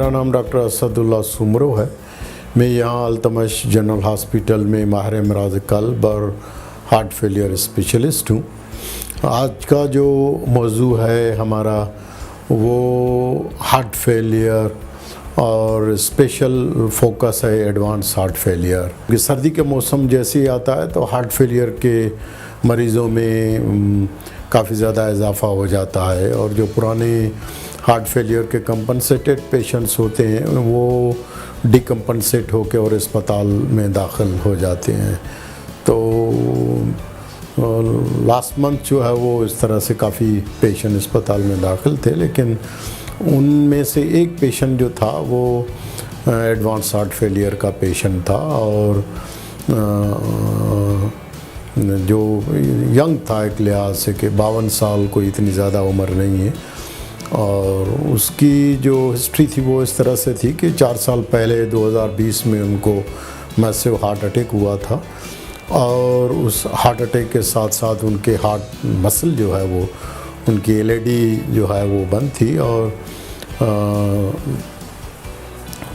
मेरा नाम डॉक्टर असदुल्ला सुमरो है। मैं यहाँ अल्तमश जनरल हॉस्पिटल में माहिर अमराज़ क़ल्ब और हार्ट फेलियर स्पेशलिस्ट हूँ। आज का जो मौजू है हमारा वो हार्ट फेलियर और स्पेशल फोकस है एडवांस हार्ट फेलियर। सर्दी के मौसम जैसे ही आता है तो हार्ट फेलियर के मरीज़ों में काफ़ी ज़्यादा इजाफा हो जाता है और जो पुराने हार्ट फेलियर के कंपनसेटेड पेशेंट्स होते हैं वो डिकम्पनसेट होकर और अस्पताल में दाखिल हो जाते हैं। तो लास्ट मंथ जो है वो इस तरह से काफ़ी पेशेंट अस्पताल में दाखिल थे, लेकिन उनमें से एक पेशेंट जो था वो एडवांस हार्ट फेलियर का पेशेंट था और जो यंग था एक लिहाज से कि 52 साल, कोई इतनी ज़्यादा उम्र नहीं है। और उसकी जो हिस्ट्री थी वो इस तरह से थी कि 4 साल पहले 2020 में उनको मैसिव हार्ट अटैक हुआ था और उस हार्ट अटैक के साथ साथ उनके हार्ट मसल जो है वो उनकी एलएडी जो है वो बंद थी और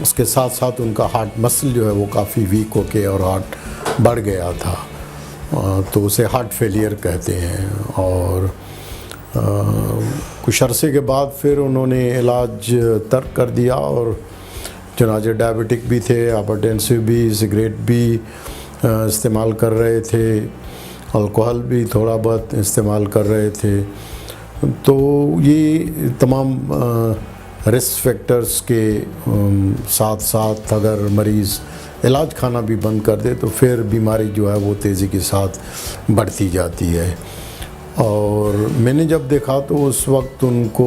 उसके साथ साथ उनका हार्ट मसल जो है वो काफ़ी वीक होके और हार्ट बढ़ गया था, तो उसे हार्ट फेलियर कहते हैं। और कुछ अरसे के बाद फिर उन्होंने इलाज तर्क कर दिया और चनाचे डायबिटिक भी थे, हाइपरटेंसिव भी, सिगरेट भी इस्तेमाल कर रहे थे, अल्कोहल भी थोड़ा बहुत इस्तेमाल कर रहे थे। तो ये तमाम रिस्क फैक्टर्स के साथ साथ अगर मरीज़ इलाज खाना भी बंद कर दे तो फिर बीमारी जो है वो तेज़ी के साथ बढ़ती जाती है। और मैंने जब देखा तो उस वक्त उनको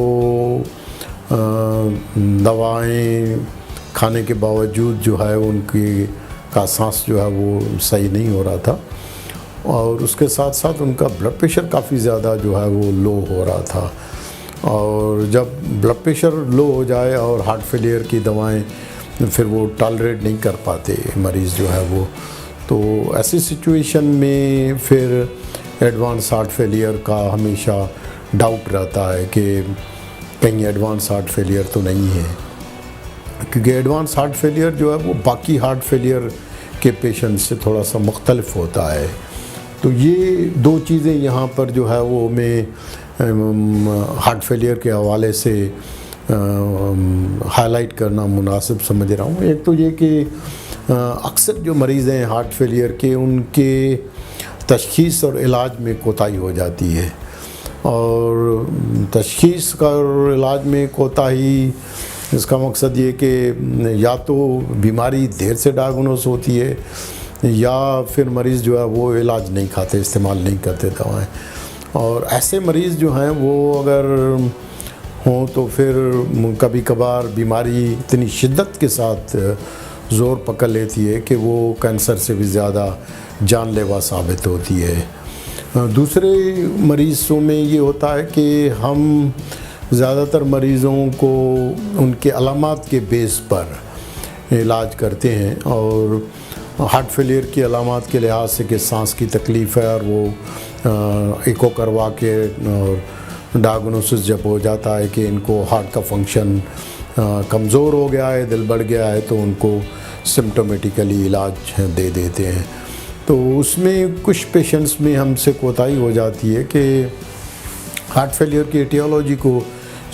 दवाएं खाने के बावजूद जो है उनकी का सांस जो है वो सही नहीं हो रहा था और उसके साथ साथ उनका ब्लड प्रेशर काफ़ी ज़्यादा जो है वो लो हो रहा था। और जब ब्लड प्रेशर लो हो जाए और हार्ट फेलियर की दवाएं फिर वो टॉलरेट नहीं कर पाते मरीज़ जो है वो, तो ऐसी सिचुएशन में फिर एडवांस हार्ट फेलियर का हमेशा डाउट रहता है कि कहीं एडवांस हार्ट फेलियर तो नहीं है, क्योंकि एडवांस हार्ट फेलियर जो है वो बाकी हार्ट फेलियर के पेशेंट से थोड़ा सा मुख्तलिफ होता है। तो ये दो चीज़ें यहाँ पर जो है वो मैं हार्ट फेलियर के हवाले से हाईलाइट करना मुनासिब समझ रहा हूँ। एक तो ये कि अक्सर जो मरीज़ हैं हार्ट फेलियर के उनके तशख़ीस और इलाज में कोताही हो जाती है और तशख़ीस का और इलाज में कोताही इसका मकसद ये कि या तो बीमारी देर से डायग्नोस होती है या फिर मरीज़ जो है वो इलाज नहीं खाते, इस्तेमाल नहीं करते दवाएं। और ऐसे मरीज़ जो हैं वो अगर हों तो फिर कभी कभार बीमारी इतनी शिद्दत के साथ ज़ोर पकड़ लेती है कि वो कैंसर से भी ज़्यादा जानलेवा साबित होती है। दूसरे मरीज़ों में ये होता है कि हम ज़्यादातर मरीज़ों को उनके अलामात के बेस पर इलाज करते हैं और हार्ट फेलियर की अलामात के लिहाज से कि सांस की तकलीफ़ है और वो एको करवा के और डायग्नोसिस जब हो जाता है कि इनको हार्ट का फंक्शन कमज़ोर हो गया है, दिल बढ़ गया है, तो उनको सिम्टोमेटिकली इलाज दे देते हैं। तो उसमें कुछ पेशेंट्स में हमसे कोताही हो जाती है कि हार्ट फेलियर की एटियोलॉजी को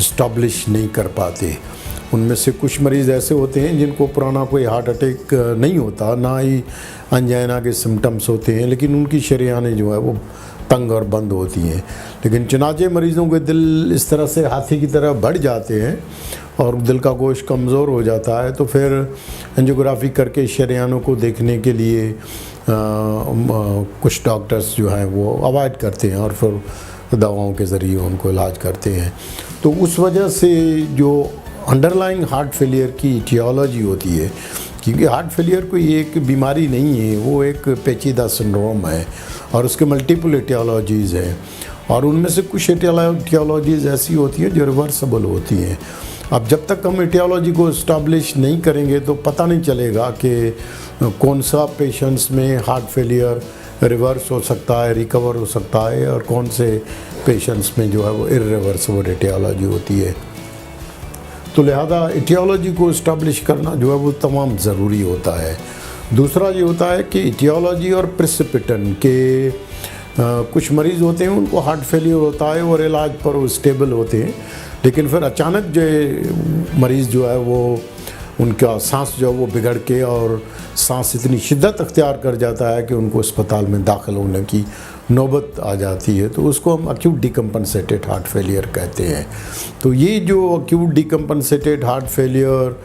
इस्टैब्लिश नहीं कर पाते। उनमें से कुछ मरीज़ ऐसे होते हैं जिनको पुराना कोई हार्ट अटैक नहीं होता, ना ही अंजाइना के सिम्टम्स होते हैं, लेकिन उनकी शरीयानें जो है वो तंग और बंद होती हैं। लेकिन चनाचे मरीज़ों के दिल इस तरह से हाथी की तरह बढ़ जाते हैं और दिल का गोश्त कमज़ोर हो जाता है, तो फिर एंजियोग्राफी करके शरीयानों को देखने के लिए कुछ डॉक्टर्स जो हैं वो अवॉइड करते हैं और फिर दवाओं के ज़रिए उनको इलाज करते हैं। तो उस वजह से जो अंडरलाइंग हार्ट फेलियर की इटियोलॉजी होती है, क्योंकि हार्ट फेलियर कोई एक बीमारी नहीं है, वो एक पेचीदा सिंड्रोम है और उसके मल्टीपल एटियोलॉजीज़ हैं और उनमें से कुछ एटियोलॉजीज़ ऐसी होती हैं जो रिवर्सिबल होती हैं। अब जब तक हम एटियोलॉजी को इस्टैब्लिश नहीं करेंगे तो पता नहीं चलेगा कि कौन सा पेशेंट्स में हार्ट फेलियर रिवर्स हो सकता है, रिकवर हो सकता है और कौन से पेशेंट्स में जो है वो इर्रिवर्सिबल एटियोलॉजी होती है। तो लिहाजा इटियोलॉजी को इस्टेब्लिश करना जो है वो तमाम ज़रूरी होता है। दूसरा ये होता है कि इटियोलॉजी और प्रेसिपिटन के कुछ मरीज़ होते हैं उनको हार्ट फेलियर होता है और इलाज पर वो स्टेबल होते हैं, लेकिन फिर अचानक जो मरीज़ जो है वो उनका सांस जो है वो बिगड़ के और सांस इतनी शिद्दत अख्तियार कर जाता है कि उनको अस्पताल में दाखिल होने की नौबत आ जाती है, तो उसको हम एक्यूट डिकम्पनसेटेड हार्ट फेलियर कहते हैं। तो ये जो acute decompensated heart failure,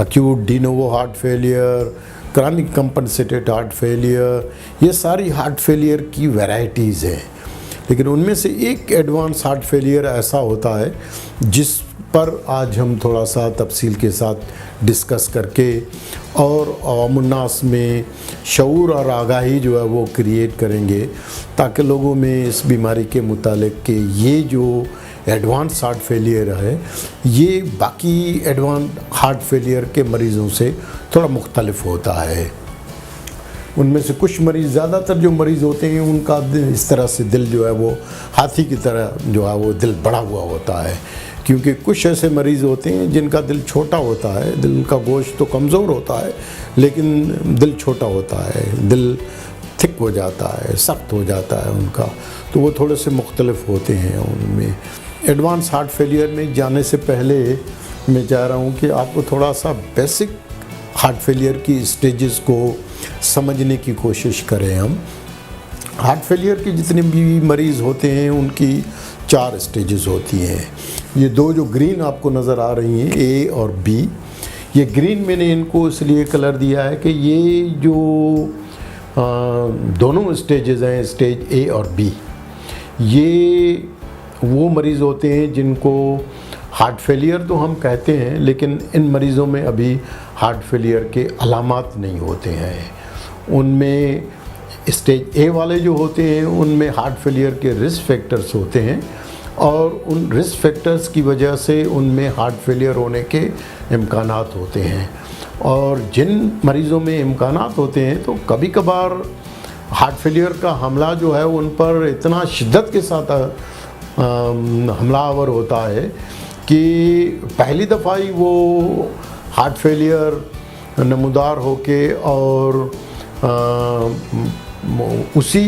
acute de novo heart failure, chronic compensated heart failure, ये सारी हार्ट फेलियर की वैरायटीज़ हैं। लेकिन उनमें से एक एडवांस हार्ट फेलियर ऐसा होता है जिस पर आज हम थोड़ा सा तफसील के साथ डिस्कस करके और अवामुन्नास में शऊर और आगाही जो है वो क्रिएट करेंगे, ताकि लोगों में इस बीमारी के मुतालिक कि ये जो एडवांस हार्ट फेलियर है ये बाकी एडवांस हार्ट फेलियर के मरीज़ों से थोड़ा मुख्तलिफ होता है। उनमें से कुछ मरीज़, ज़्यादातर जो मरीज़ होते हैं उनका दिल इस तरह से दिल जो है वो हाथी की तरह जो है वो दिल बढ़ा हुआ होता है, क्योंकि कुछ ऐसे मरीज़ होते हैं जिनका दिल छोटा होता है, दिल का गोश्त तो कमज़ोर होता है लेकिन दिल छोटा होता है, दिल थिक हो जाता है, सख्त हो जाता है उनका, तो वो थोड़े से मुख्तलिफ होते हैं उनमें। एडवांस हार्ट फेलियर में जाने से पहले मैं चाह रहा हूँ कि आपको थोड़ा सा बेसिक हार्ट फेलियर की स्टेजेस को समझने की कोशिश करें हम। हार्ट फेलियर के जितने भी मरीज़ होते हैं उनकी 4 स्टेजेस होती हैं। ये 2 जो ग्रीन आपको नज़र आ रही हैं, ए और बी, ये ग्रीन मैंने इनको इसलिए कलर दिया है कि ये जो दोनों स्टेजेस हैं, स्टेज ए और बी, ये वो मरीज़ होते हैं जिनको हार्ट फेलियर तो हम कहते हैं, लेकिन इन मरीज़ों में अभी हार्ट फेलियर के अलामात नहीं होते हैं। उनमें स्टेज ए वाले जो होते हैं उनमें हार्ट फेलियर के रिस्क फैक्टर्स होते हैं और उन रिस्क फैक्टर्स की वजह से उनमें हार्ट फेलियर होने के इम्कानात होते हैं। और जिन मरीज़ों में इम्कानात होते हैं तो कभी कभार हार्ट फेलियर का हमला जो है उन पर इतना शिद्दत के साथ हमलावर होता है कि पहली दफ़ा ही वो हार्ट फेलियर नमूदार होके और उसी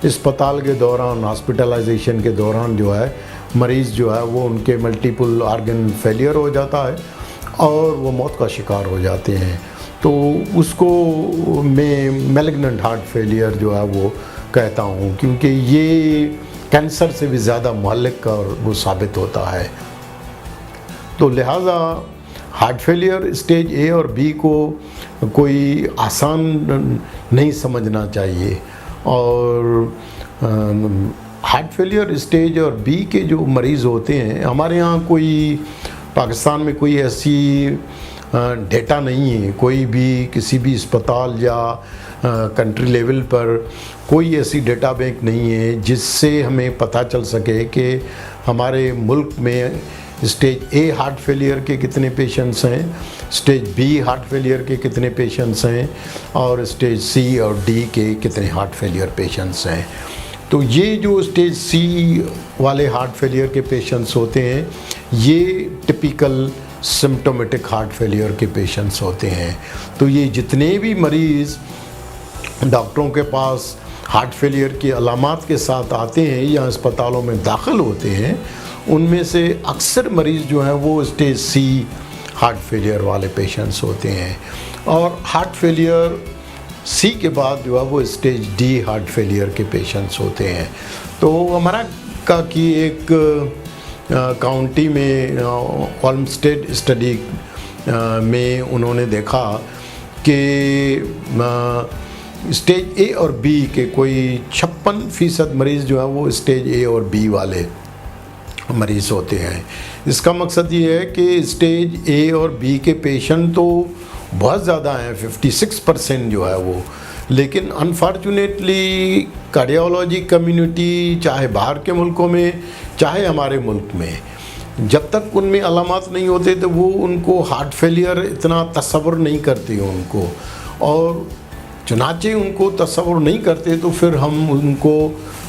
अस्पताल के दौरान, हॉस्पिटलाइजेशन के दौरान जो है मरीज़ जो है वो उनके मल्टीपल ऑर्गन फेलियर हो जाता है और वो मौत का शिकार हो जाते हैं। तो उसको मैं मैलिग्नेंट हार्ट फेलियर जो है वो कहता हूँ, क्योंकि ये कैंसर से भी ज़्यादा मुहल्लिक और वो साबित होता है। तो लिहाजा हार्ट फेलियर स्टेज ए और बी को कोई आसान नहीं समझना चाहिए। और हार्ट फेलियर स्टेज और बी के जो मरीज़ होते हैं, हमारे यहाँ कोई पाकिस्तान में कोई ऐसी डेटा नहीं है, कोई भी किसी भी अस्पताल या कंट्री लेवल पर कोई ऐसी डेटा बैंक नहीं है जिससे हमें पता चल सके कि हमारे मुल्क में स्टेज ए हार्ट फेलियर के कितने पेशेंट्स हैं, स्टेज बी हार्ट फेलियर के कितने पेशेंट्स हैं और स्टेज सी और डी के कितने हार्ट फेलियर पेशेंट्स हैं। तो ये जो स्टेज सी वाले हार्ट फेलियर के पेशेंट्स होते हैं ये टिपिकल सिम्टोमेटिक हार्ट फेलियर के पेशेंट्स होते हैं। तो ये जितने भी मरीज़ डॉक्टरों के पास हार्ट फेलियर की अलामात के साथ आते हैं या अस्पतालों में दाखिल होते हैं, उनमें से अक्सर मरीज़ जो हैं वो स्टेज सी हार्ट फेलियर वाले पेशेंट्स होते हैं। और हार्ट फेलियर सी के बाद जो है वो स्टेज डी हार्ट फेलियर के पेशेंट्स होते हैं। तो हमारा का की एक काउंटी में ओल्मस्टेड स्टडी में उन्होंने देखा कि स्टेज ए और बी के कोई 56% मरीज़ जो है वो स्टेज ए और बी वाले मरीज़ होते हैं। इसका मकसद ये है कि स्टेज ए और बी के पेशेंट तो बहुत ज़्यादा हैं, 56% जो है वो, लेकिन अनफॉर्चुनेटली कार्डियोलॉजी कम्युनिटी चाहे बाहर के मुल्कों में चाहे हमारे मुल्क में, जब तक उनमें अलामात नहीं होते तो वो उनको हार्ट फेलियर इतना तस्वुर नहीं करते उनको, और चुनाचे उनको तस्वुर नहीं करते तो फिर हम उनको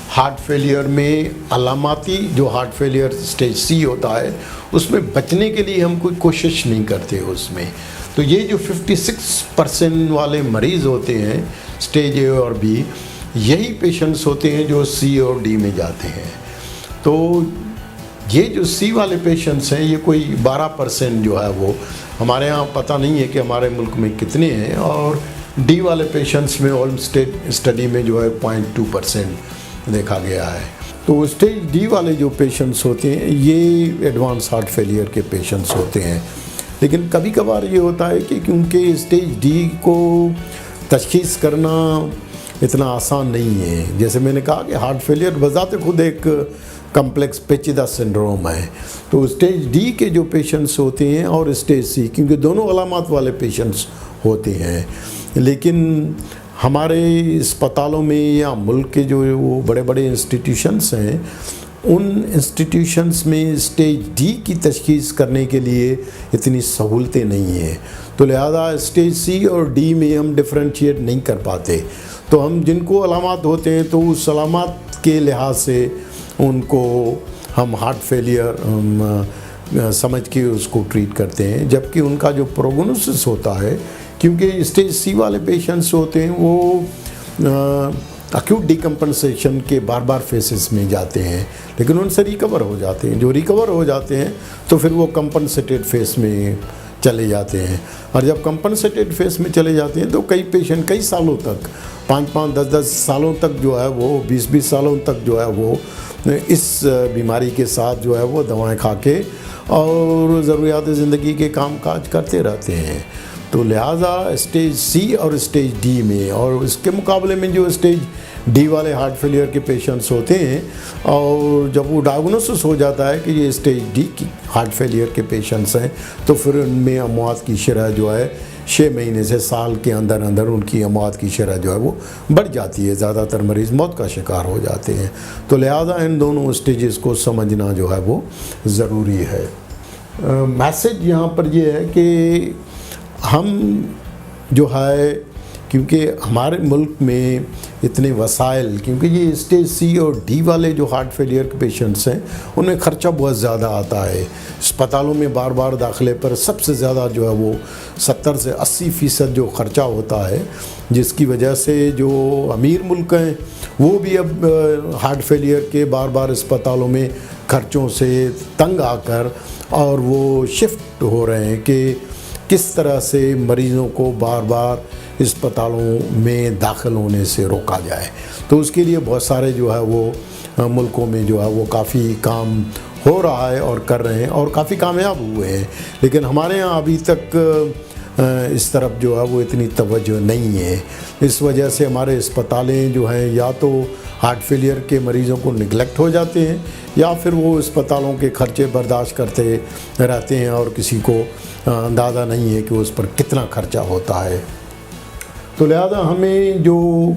हार्ट फेलियर में अलामाती जो हार्ट फेलियर स्टेज सी होता है उसमें बचने के लिए हम कोई कोशिश नहीं करते उसमें। तो ये जो 56% वाले मरीज़ होते हैं स्टेज ए और बी, यही पेशेंट्स होते हैं जो सी और डी में जाते हैं। तो ये जो सी वाले पेशेंट्स हैं ये कोई 12% जो है वो, हमारे यहाँ पता नहीं है कि हमारे मुल्क में कितने हैं, और डी वाले पेशेंट्स में ऑल स्टडी में जो है 0.2% देखा गया है। तो स्टेज डी वाले जो पेशेंट्स होते हैं ये एडवांस हार्ट फेलियर के पेशेंट्स होते हैं। लेकिन कभी कभार ये होता है कि क्योंकि स्टेज डी को तशख़ीस करना इतना आसान नहीं है। जैसे मैंने कहा कि हार्ट फेलियर बजाते खुद एक कम्प्लेक्स पेचीदा सिंड्रोम है। तो स्टेज डी के जो पेशेंट्स होते हैं और स्टेज सी, क्योंकि दोनों अलामत वाले पेशेंट्स होते हैं, लेकिन हमारे अस्पतालों में या मुल्क के जो वो बड़े बड़े इंस्टीट्यूशंस हैं, उन इंस्टीट्यूशंस में स्टेज डी की तशख़ीस करने के लिए इतनी सहूलतें नहीं हैं। तो लिहाजा स्टेज सी और डी में हम डिफ्रेंशिएट नहीं कर पाते। तो हम जिनको अलामत होते हैं तो उस अलामत के लिहाज से उनको हम हार्ट फेलियर समझ के उसको ट्रीट करते हैं, जबकि उनका जो प्रोग्नोसिस होता है, क्योंकि स्टेज सी वाले पेशेंट्स होते हैं वो अक्यूट डिकम्पनसेशन के बार बार फेसेस में जाते हैं, लेकिन उनसे रिकवर हो जाते हैं। जो रिकवर हो जाते हैं तो फिर वो कंपनसेटेड फेस में चले जाते हैं, और जब कंपनसेटेड फेस में चले जाते हैं तो कई पेशेंट कई सालों तक, 5-5, 10-10 सालों तक जो है वो, 20-20 सालों तक जो है वो इस बीमारी के साथ जो है वो दवाएं खा के और ज़रूरियात ज़िंदगी के काम काज करते रहते हैं। तो लिहाजा स्टेज सी और स्टेज डी में, और इसके मुकाबले में जो स्टेज डी वाले हार्ट फेलियर के पेशेंट्स होते हैं, और जब वो डायग्नोसिस हो जाता है कि ये स्टेज डी की हार्ट फेलियर के पेशेंट्स हैं, तो फिर उनमें अमवात की शरह जो है 6 महीने से साल के अंदर अंदर उनकी अमवात की शरह जो है वो बढ़ जाती है। ज़्यादातर मरीज़ मौत का शिकार हो जाते हैं। तो लिहाजा इन दोनों स्टेजेस को समझना जो है वो ज़रूरी है। मैसेज यहाँ पर ये है कि हम जो है, क्योंकि हमारे मुल्क में इतने वसाइल, क्योंकि ये स्टेज सी और डी वाले जो हार्ट फेलियर के पेशेंट्स हैं उनमें ख़र्चा बहुत ज़्यादा आता है। अस्पतालों में बार बार दाखिले पर सबसे ज़्यादा जो है वो 70 से 80% जो ख़र्चा होता है, जिसकी वजह से जो अमीर मुल्क हैं वो भी अब हार्ट फेलियर के बार बार अस्पतालों में खर्चों से तंग आकर और वो शिफ्ट हो रहे हैं कि किस तरह से मरीज़ों को बार बार अस्पतालों में दाखिल होने से रोका जाए। तो उसके लिए बहुत सारे जो है वो मुल्कों में जो है वो काफ़ी काम हो रहा है और कर रहे हैं और काफ़ी कामयाब हुए हैं। लेकिन हमारे यहाँ अभी तक इस तरफ जो है वो इतनी तवज्जो नहीं है। इस वजह से हमारे अस्पतालें जो हैं या तो हार्ट फेलियर के मरीज़ों को निगलेक्ट हो जाते हैं, या फिर वो अस्पतालों के खर्चे बर्दाश्त करते रहते हैं और किसी को अंदाज़ा नहीं है कि उस पर कितना खर्चा होता है। तो लिहाजा हमें जो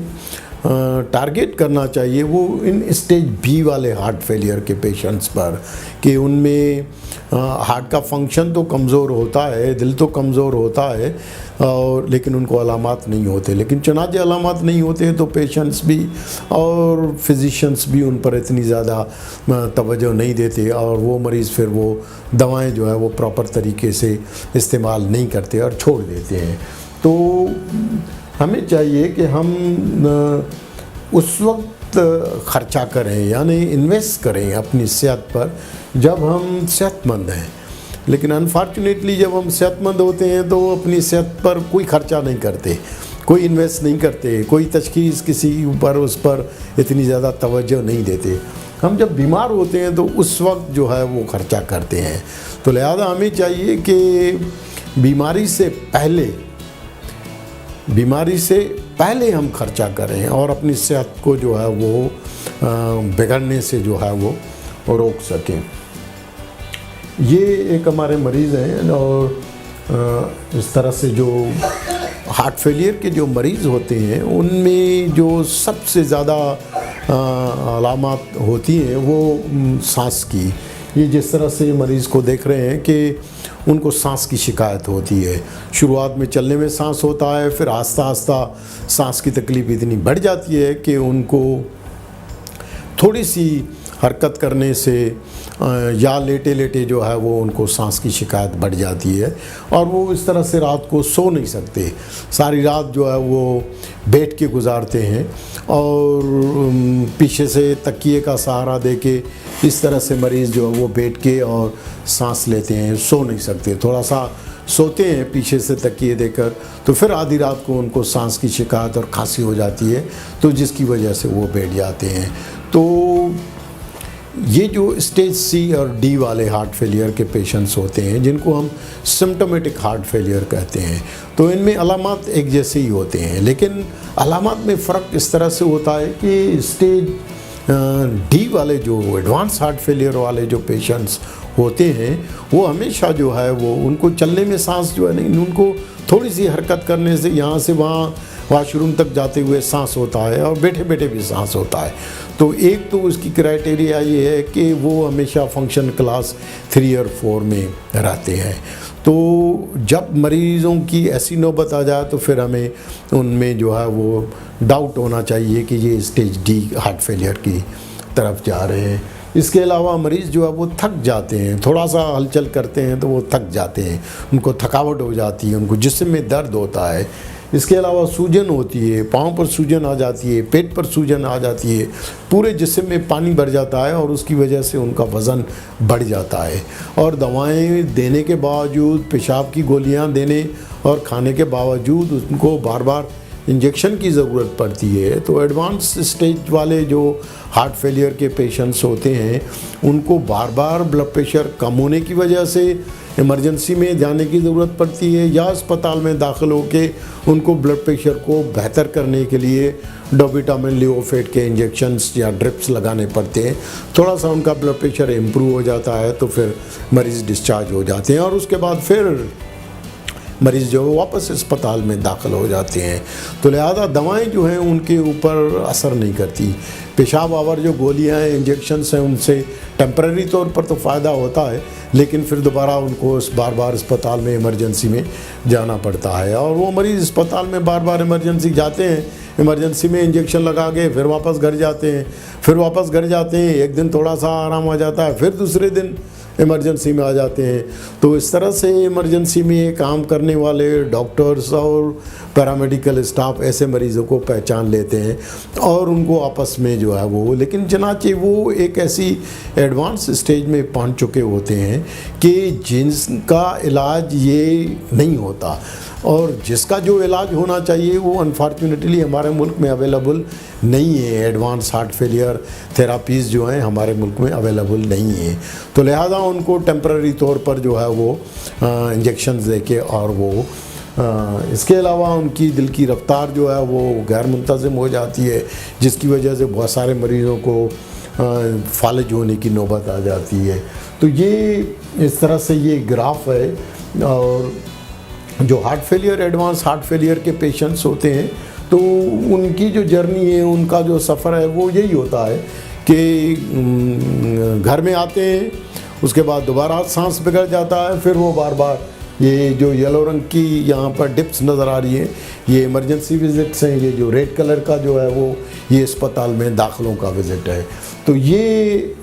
टारगेट करना चाहिए वो इन स्टेज बी वाले हार्ट फेलियर के पेशेंट्स पर, कि उनमें हार्ट का फंक्शन तो कमज़ोर होता है, दिल तो कमज़ोर होता है, और लेकिन उनको अलामात नहीं होते। लेकिन चुनाचे अलामात नहीं होते हैं तो पेशेंट्स भी और फिजिशियंस भी उन पर इतनी ज़्यादा तवज्जो नहीं देते, और वो मरीज़ फिर वो दवाएं जो है वो प्रॉपर तरीके से इस्तेमाल नहीं करते और छोड़ देते हैं। तो हमें चाहिए कि हम उस वक्त ख़र्चा करें, यानी इन्वेस्ट करें अपनी सेहत पर जब हम सेहतमंद हैं। लेकिन अनफॉर्चुनेटली जब हम सेहतमंद होते हैं तो अपनी सेहत पर कोई ख़र्चा नहीं करते, कोई इन्वेस्ट नहीं करते, कोई तशख़ीस किसी ऊपर उस पर इतनी ज़्यादा तवज्जो नहीं देते। हम जब बीमार होते हैं तो उस वक्त जो है वो ख़र्चा करते हैं। तो लिहाजा हमें चाहिए कि बीमारी से पहले हम खर्चा करें और अपनी सेहत को जो है वो बिगड़ने से जो है वो रोक सकें। ये एक हमारे मरीज़ हैं, और इस तरह से जो हार्ट फेलियर के जो मरीज़ होते हैं उनमें जो सबसे ज़्यादा अलामत होती हैं वो सांस की। ये जिस तरह से मरीज़ को देख रहे हैं कि उनको सांस की शिकायत होती है। शुरुआत में चलने में सांस होता है, फिर आस्ता आस्ता सांस की तकलीफ़ इतनी बढ़ जाती है कि उनको थोड़ी सी हरकत करने से या लेटे लेटे जो है वो उनको सांस की शिकायत बढ़ जाती है और वो इस तरह से रात को सो नहीं सकते, सारी रात जो है वो बैठ के गुजारते हैं और पीछे से तकिए का सहारा देके इस तरह से मरीज़ जो है वो बैठ के और सांस लेते हैं, सो नहीं सकते। थोड़ा सा सोते हैं पीछे से तकिए देकर तो फिर आधी रात को उनको सांस की शिकायत और खांसी हो जाती है, तो जिसकी वजह से वो बैठ जाते हैं। तो ये जो स्टेज सी और डी वाले हार्ट फेलियर के पेशेंट्स होते हैं, जिनको हम सिम्टोमेटिक हार्ट फेलियर कहते हैं, तो इनमें अलामात एक जैसे ही होते हैं, लेकिन अलामात में फ़र्क इस तरह से होता है कि स्टेज डी वाले जो एडवांस हार्ट फेलियर वाले जो पेशेंट्स होते हैं वो हमेशा जो है वो उनको चलने में सांस जो है नहीं, उनको थोड़ी सी हरकत करने से यहाँ से वहाँ वॉशरूम तक जाते हुए सांस होता है और बैठे बैठे भी सांस होता है। तो एक तो उसकी क्राइटेरिया ये है कि वो हमेशा फंक्शन क्लास 3 और 4 में रहते हैं। तो जब मरीज़ों की ऐसी नौबत आ जाए तो फिर हमें उनमें जो है वो डाउट होना चाहिए कि ये स्टेज डी हार्ट फेलियर की तरफ जा रहे हैं। इसके अलावा मरीज़ जो है वो थक जाते हैं, थोड़ा सा हलचल करते हैं तो वो थक जाते हैं, उनको थकावट हो जाती है, उनको जिस्म में दर्द होता है। इसके अलावा सूजन होती है, पाँव पर सूजन आ जाती है, पेट पर सूजन आ जाती है, पूरे जिस्म में पानी भर जाता है और उसकी वजह से उनका वज़न बढ़ जाता है। और दवाएं देने के बावजूद, पेशाब की गोलियां देने और खाने के बावजूद उनको बार बार इंजेक्शन की ज़रूरत पड़ती है। तो एडवांस स्टेज वाले जो हार्ट फेलियर के पेशेंट्स होते हैं उनको बार बार ब्लड प्रेशर कम होने की वजह से इमरजेंसी में जाने की ज़रूरत पड़ती है, या अस्पताल में दाखिल होके उनको ब्लड प्रेशर को बेहतर करने के लिए डोबिटामिन लियोफेट के इंजेक्शन्स या ड्रिप्स लगाने पड़ते हैं। थोड़ा सा उनका ब्लड प्रेशर इम्प्रूव हो जाता है तो फिर मरीज़ डिस्चार्ज हो जाते हैं और उसके बाद फिर मरीज़ जो है वापस अस्पताल में दाखिल हो जाते हैं। तो लिहाजा दवाएं जो हैं उनके ऊपर असर नहीं करती। पेशाब आवर जो गोलियां हैं, इंजेक्शन्स हैं, उनसे टेम्परेरी तौर पर तो फ़ायदा होता है, लेकिन फिर दोबारा उनको बार बार अस्पताल में इमरजेंसी में जाना पड़ता है। और वो मरीज़ अस्पताल में बार बार इमरजेंसी जाते हैं, इमरजेंसी में इंजेक्शन लगा के फिर वापस घर जाते हैं, फिर वापस घर जाते हैं, एक दिन थोड़ा सा आराम आ जाता है, फिर दूसरे दिन इमरजेंसी में आ जाते हैं। तो इस तरह से इमरजेंसी में काम करने वाले डॉक्टर्स और पैरामेडिकल स्टाफ ऐसे मरीज़ों को पहचान लेते हैं और उनको आपस में जो है वो, लेकिन चनाचे वो एक ऐसी एडवांस स्टेज में पहुंच चुके होते हैं कि जिनका इलाज ये नहीं होता और जिसका जो इलाज होना चाहिए वो अनफॉर्चुनेटली हमारे मुल्क में अवेलेबल नहीं है। एडवांस हार्ट फेलियर थेरापीज़ जो हैं हमारे मुल्क में अवेलेबल नहीं है, तो लिहाजा उनको टेम्पररी तौर पर जो है वो इंजेक्शन देके और वो इसके अलावा उनकी दिल की रफ्तार जो है वो गैर मुंतज़िम हो जाती है, जिसकी वजह से बहुत सारे मरीज़ों को फालिज होने की नौबत आ जाती है। तो ये इस तरह से ये ग्राफ है। और जो heart failure, advance heart failure के पेशेंट्स होते हैं तो उनकी जो जर्नी है, उनका जो सफ़र है वो यही होता है कि घर में आते हैं, उसके बाद दोबारा सांस बिगड़ जाता है, फिर वो बार बार ये जो येलो रंग की यहाँ पर डिप्स नज़र आ रही हैं ये इमरजेंसी विज़िट्स हैं, ये जो रेड कलर का जो है वो ये अस्पताल में दाखिलों का विज़िट है। तो ये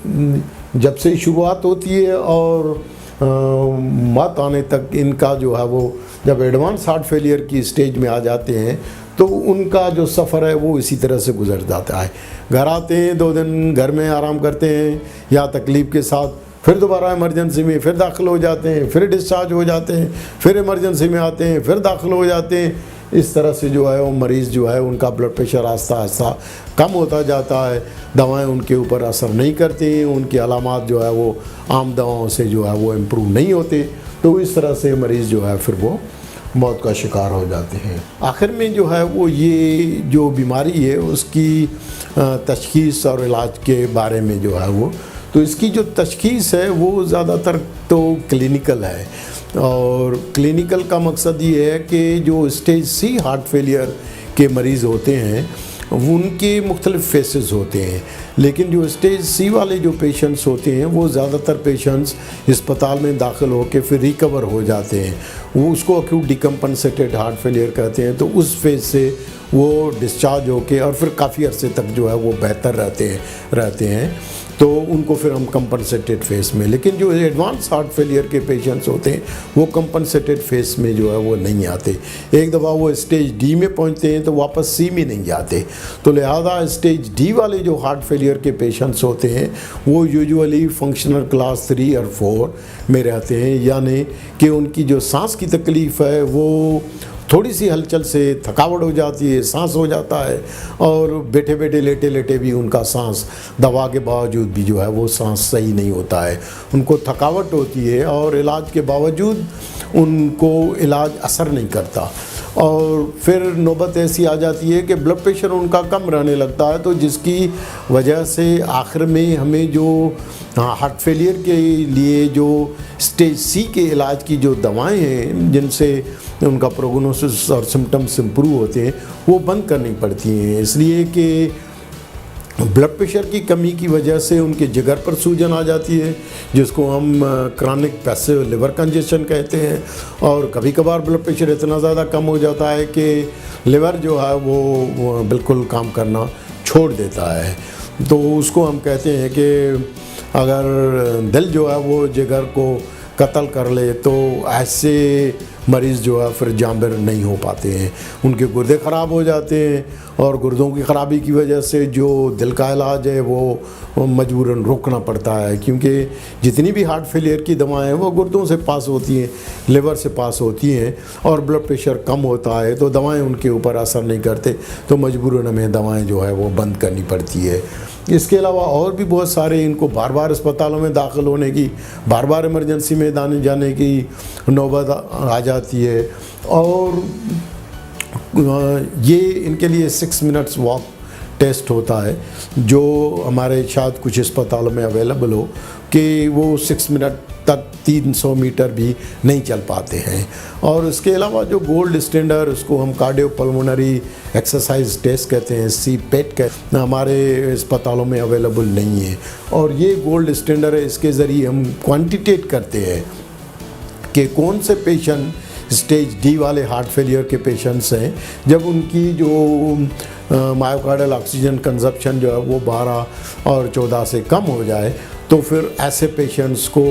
जब से शुरुआत होती है और मौत आने तक इनका जो है वो, जब एडवांस हार्ट फेलियर की स्टेज में आ जाते हैं तो उनका जो सफ़र है वो इसी तरह से गुजर जाता है। घर आते हैं, 2 दिन घर में आराम करते हैं या तकलीफ़ के साथ, फिर दोबारा इमरजेंसी में फिर दाखिल हो जाते हैं, फिर डिस्चार्ज हो जाते हैं, फिर इमरजेंसी में आते हैं, फिर दाखिल हो जाते हैं। इस तरह से जो है वो मरीज़ जो है उनका ब्लड प्रेशर आहिस्ता आहिस्ता कम होता जाता है, दवाएं उनके ऊपर असर नहीं करती, उनकी अलामात जो है वो आम दवाओं से जो है वो इम्प्रूव नहीं होते। तो इस तरह से मरीज़ जो है फिर वो मौत का शिकार हो जाते हैं। आखिर में जो है वो ये जो बीमारी है उसकी तशख़ीस और इलाज के बारे में जो है वो, तो इसकी जो तशख़ीस है वो ज़्यादातर तो क्लिनिकल है। और क्लिनिकल का मकसद ये है कि जो स्टेज सी हार्ट फेलियर के मरीज़ होते हैं उनके मुख्तलिफ़ फेसेस होते हैं। लेकिन जो स्टेज सी वाले जो पेशेंट्स होते हैं वो ज़्यादातर पेशेंट्स अस्पताल में दाखिल होकर फिर रिकवर हो जाते हैं। वो उसको एक्यूट डिकम्पनसेटेड हार्ट फेलियर कहते हैं। तो उस फेज़ से वो डिस्चार्ज होके और फिर काफ़ी अरसे तक जो है वो बेहतर रहते हैं तो उनको फिर हम कंपनसेटेड फेस में। लेकिन जो एडवांस हार्ट फेलियर के पेशेंट्स होते हैं वो कंपनसेटेड फेस में जो है वो नहीं आते। एक दफ़ा वो स्टेज डी में पहुंचते हैं तो वापस सी में नहीं जाते। तो लिहाजा स्टेज डी वाले जो हार्ट फेलियर के पेशेंट्स होते हैं वो यूजुअली फंक्शनल क्लास 3 और 4 में रहते हैं, यानी कि उनकी जो सांस की तकलीफ़ है वो थोड़ी सी हलचल से थकावट हो जाती है, सांस हो जाता है, और बैठे बैठे लेटे लेटे भी उनका सांस दवा के बावजूद भी जो है वो सांस सही नहीं होता है। उनको थकावट होती है और इलाज के बावजूद उनको इलाज असर नहीं करता। और फिर नौबत ऐसी आ जाती है कि ब्लड प्रेशर उनका कम रहने लगता है, तो जिसकी वजह से आखिर में हमें जो हार्ट फेलियर के लिए जो स्टेज सी के इलाज की जो दवाएं हैं जिनसे उनका प्रोग्नोसिस और सिम्टम्स इम्प्रूव होते हैं वो बंद करनी पड़ती हैं, इसलिए कि ब्लड प्रेशर की कमी की वजह से उनके जिगर पर सूजन आ जाती है, जिसको हम क्रॉनिक पैसिव लिवर कंजेशन कहते हैं। और कभी कभार ब्लड प्रेशर इतना ज़्यादा कम हो जाता है कि लिवर जो है वो बिल्कुल काम करना छोड़ देता है। तो उसको हम कहते हैं कि अगर दिल जो है वो जिगर को कत्ल कर ले तो ऐसे मरीज़ जो है फिर जांबिर नहीं हो पाते हैं, उनके गुर्दे ख़राब हो जाते हैं और गुर्दों की ख़राबी की वजह से जो दिल का इलाज है वो मजबूरन रोकना पड़ता है, क्योंकि जितनी भी हार्ट फेलियर की दवाएं हैं वो गुर्दों से पास होती हैं, लिवर से पास होती हैं, और ब्लड प्रेशर कम होता है तो दवाएं उनके ऊपर असर नहीं करते, तो मजबूरन हमें दवाएँ जो है वो बंद करनी पड़ती है। इसके अलावा और भी बहुत सारे इनको बार बार अस्पतालों में दाखिल होने की, बार बार इमरजेंसी में जाने की नौबत आ जाती है। और ये इनके लिए 6 मिनट्स वॉक टेस्ट होता है जो हमारे शायद कुछ अस्पतालों में अवेलेबल हो, कि वो 6 मिनट तक 300 मीटर भी नहीं चल पाते हैं। और इसके अलावा जो गोल्ड स्टैंडर्ड, उसको हम कार्डियोपल्मोनरी एक्सरसाइज टेस्ट कहते हैं, CPET कहते हैं, हमारे अस्पतालों में अवेलेबल नहीं है। और ये गोल्ड स्टैंडर्ड है, इसके ज़रिए हम क्वांटिटेट करते हैं कि कौन से पेशेंट स्टेज डी वाले हार्ट फेलियर के पेशेंट्स हैं, जब उनकी जो मायोकार्डियल ऑक्सीजन कंजप्शन जो है वो 12 और 14 से कम हो जाए तो फिर ऐसे पेशेंट्स को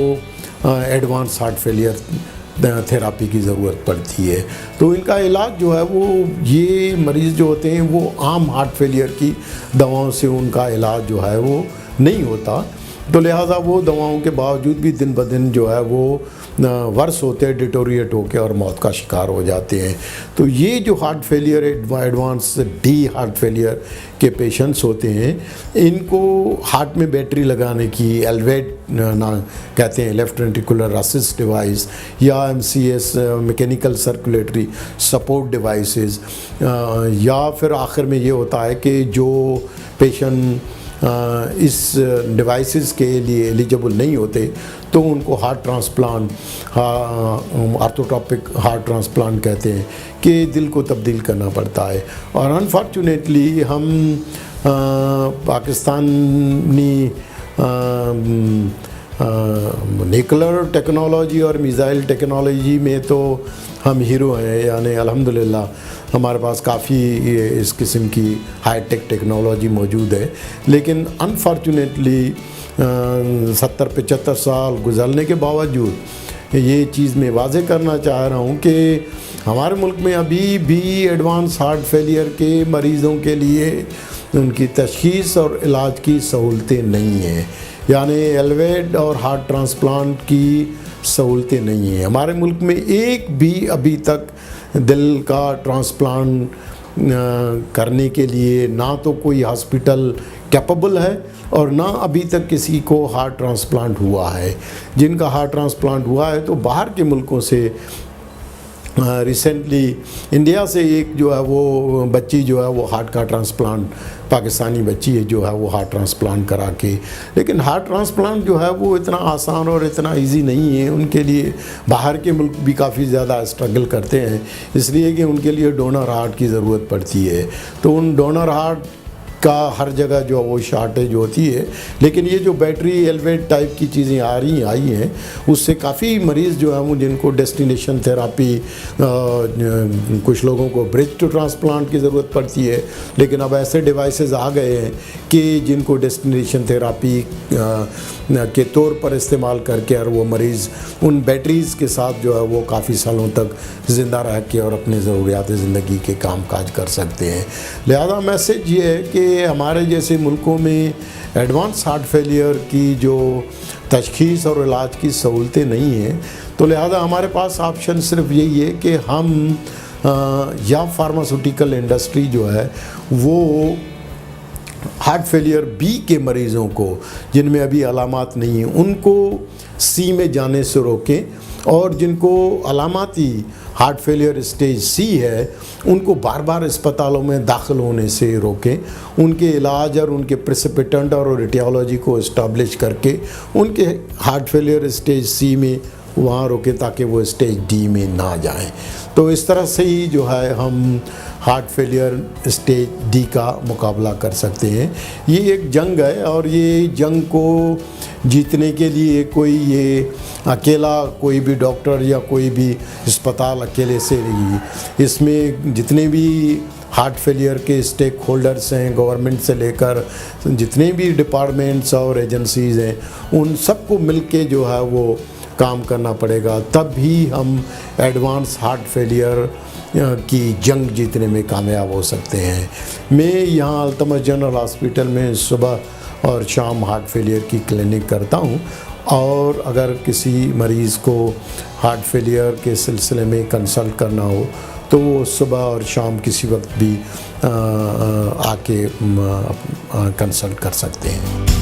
एडवांस हार्ट फेलियर थेरापी की ज़रूरत पड़ती है। तो इनका इलाज जो है वो, ये मरीज़ जो होते हैं वो आम हार्ट फेलियर की दवाओं से उनका इलाज जो है वो नहीं होता, तो लिहाजा वो दवाओं के बावजूद भी दिन ब दिन जो है वो वर्स होते हैं, डिटोरिएट होकर और मौत का शिकार हो जाते हैं। तो ये जो heart failure advance D heart failure के पेशेंट्स होते हैं, इनको हार्ट में बैटरी लगाने की एलवेट ना कहते हैं, लेफ्ट वेंट्रिकुलर असिस्ट डिवाइस, या MCS mechanical circulatory support devices, या फिर आखिर में ये होता है कि जो पेशेंट इस डिवाइसेस के लिए एलिजिबल नहीं होते तो उनको हार्ट ट्रांसप्लांट, ऑर्थोटॉपिक हार्ट ट्रांसप्लांट कहते हैं, कि दिल को तब्दील करना पड़ता है। और अनफॉर्चुनेटली हम पाकिस्तानी न्यूक्लियर टेक्नोलॉजी और मिसाइल टेक्नोलॉजी में तो हम हीरो हैं, यानी अल्हम्दुलिल्लाह हमारे पास काफ़ी इस किस्म की हाईटेक टेक्नोलॉजी मौजूद है। लेकिन अनफॉर्चुनेटली 70-75 साल गुजरने के बावजूद ये चीज़ मैं वाज़ेह करना चाह रहा हूँ कि हमारे मुल्क में अभी भी एडवांस हार्ट फेलियर के मरीज़ों के लिए उनकी तशख़ीस और इलाज की सहूलतें नहीं हैं, यानी एलवेट और हार्ट ट्रांसप्लांट की सहूलतें नहीं हैं। हमारे मुल्क में एक भी अभी तक दिल का ट्रांसप्लांट करने के लिए ना तो कोई हॉस्पिटल कैपेबल है और ना अभी तक किसी को हार्ट ट्रांसप्लांट हुआ है। जिनका हार्ट ट्रांसप्लांट हुआ है तो बाहर के मुल्कों से, रिसेंटली इंडिया से एक जो है वो बच्ची जो है वो हार्ट का ट्रांसप्लांट, पाकिस्तानी बच्ची है जो है वो हार्ट ट्रांसप्लांट करा के, लेकिन हार्ट ट्रांसप्लांट जो है वो इतना आसान और इतना इजी नहीं है उनके लिए। बाहर के मुल्क भी काफ़ी ज़्यादा स्ट्रगल करते हैं, इसलिए कि उनके लिए डोनर हार्ट की ज़रूरत पड़ती है। तो उन डोनर हार्ट का हर जगह जो वो शॉर्टेज होती है। लेकिन ये जो बैटरी एलवेट टाइप की चीज़ें आई हैं उससे काफ़ी मरीज़ जो है वो जिनको डेस्टिनेशन थेरापी, कुछ लोगों को ब्रिज टू ट्रांसप्लांट की ज़रूरत पड़ती है, लेकिन अब ऐसे डिवाइसेस आ गए हैं कि जिनको डेस्टिनेशन थेरापी के तौर पर इस्तेमाल करके और वो मरीज़ उन बैटरीज़ के साथ जो है वो काफ़ी सालों तक ज़िंदा रह के और अपनी ज़रूरियात ज़िंदगी के काम काज कर सकते हैं। लिहाजा मैसेज ये है कि हमारे जैसे मुल्कों में एडवांस हार्ट फेलियर की जो तशख़ीस और इलाज की सहूलतें नहीं हैं, तो लिहाजा हमारे पास ऑप्शन सिर्फ यही है कि हम या फार्मास्यूटिकल इंडस्ट्री जो है वो हार्ट फेलियर बी के मरीज़ों को जिनमें अभी अलामात नहीं हैं उनको सी में जाने से रोकें, और जिनको अलामाती हार्ट फेलियर स्टेज सी है उनको बार बार अस्पतालों में दाखिल होने से रोकें। उनके इलाज और उनके प्रेसिपिटेंट और रेडियोलॉजी को इस्टेब्लिश करके उनके हार्ट फेलियर स्टेज सी में वहाँ रोकें ताकि वो स्टेज डी में ना जाएं। तो इस तरह से ही जो है हम हार्ट फेलियर स्टेज डी का मुकाबला कर सकते हैं। ये एक जंग है और ये जंग को जीतने के लिए कोई ये अकेला कोई भी डॉक्टर या कोई भी अस्पताल अकेले से नहीं, इसमें जितने भी हार्ट फेलियर के स्टेक होल्डर्स हैं, गवर्नमेंट से लेकर जितने भी डिपार्टमेंट्स और एजेंसीज़ हैं, उन सबको मिलके जो है वो काम करना पड़ेगा, तब भी हम एडवांस हार्ट फेलियर की जंग जीतने में कामयाब हो सकते हैं। मैं यहाँ अल्तमश जनरल हॉस्पिटल में सुबह और शाम हार्ट फेलियर की क्लिनिक करता हूँ, और अगर किसी मरीज़ को हार्ट फेलियर के सिलसिले में कंसल्ट करना हो तो वो सुबह और शाम किसी वक्त भी आके कंसल्ट कर सकते हैं।